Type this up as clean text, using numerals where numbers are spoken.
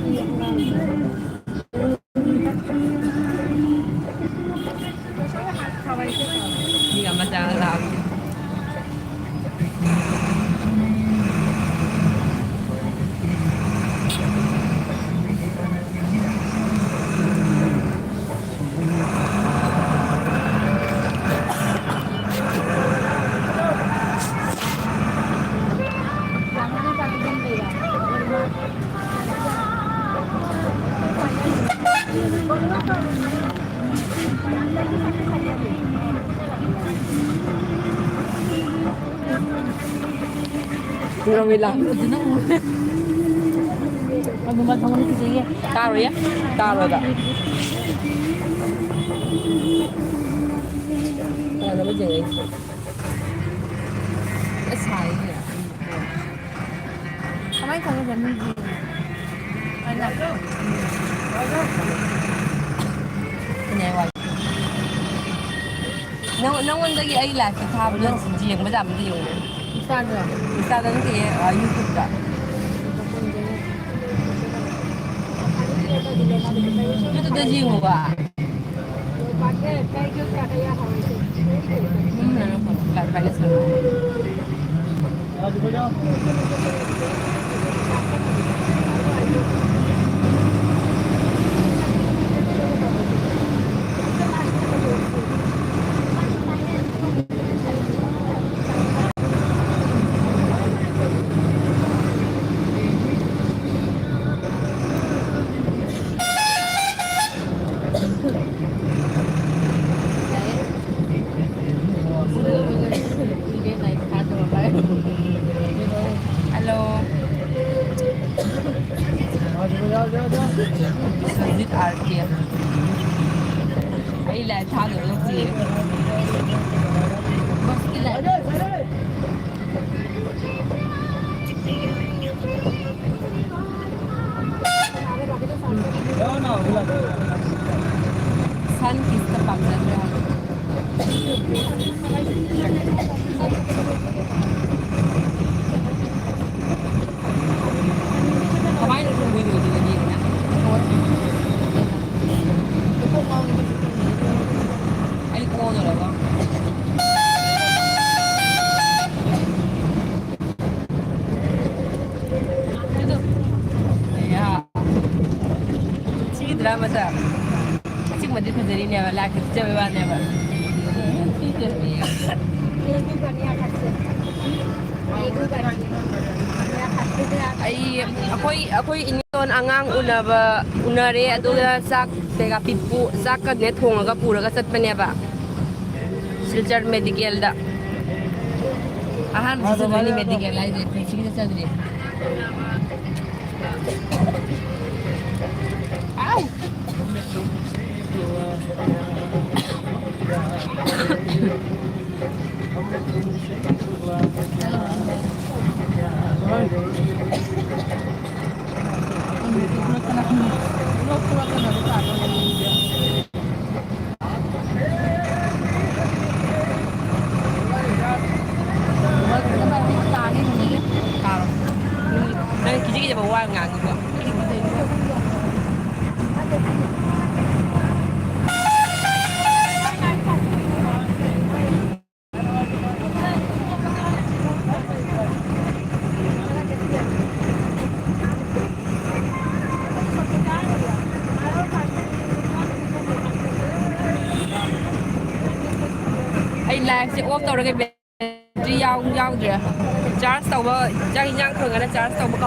Hindi nga masaharap. Kurang bilang. Magbumat mo ni sige. Taro ya? Taro da. Ano ba dyan? Asay niya. Kamay ka na dyan. Ano? Kinewal. Nangwandagi ay lahat sa tablet si Jiyang madami din yung Isado. isa lang kaya YouTube da. Ito da Jiyang mo ba? Ano po? Kaya sa Hello. Sudit arkia. Ay lại thao được lúc gì? Bác sĩ lại. Sun kista pamlan ra. Kumain ng video din niya na. Ay ko na lang. Ito. Yeah. Sige drama sa. Sige madit na din niya wala kasi ba niya ba. Ay ako'y inyon angang unare aduga sak tega pipu sak net hongaga puraga satmanya ba silchar medical da ahan bisa ni medical ay sige sa sadri au Kita bawa ngang juga. Ay là sẽ ôm tàu được cái battery giao giao kìa. Charge tàu bơ, charge nhang thường là charge tàu bơ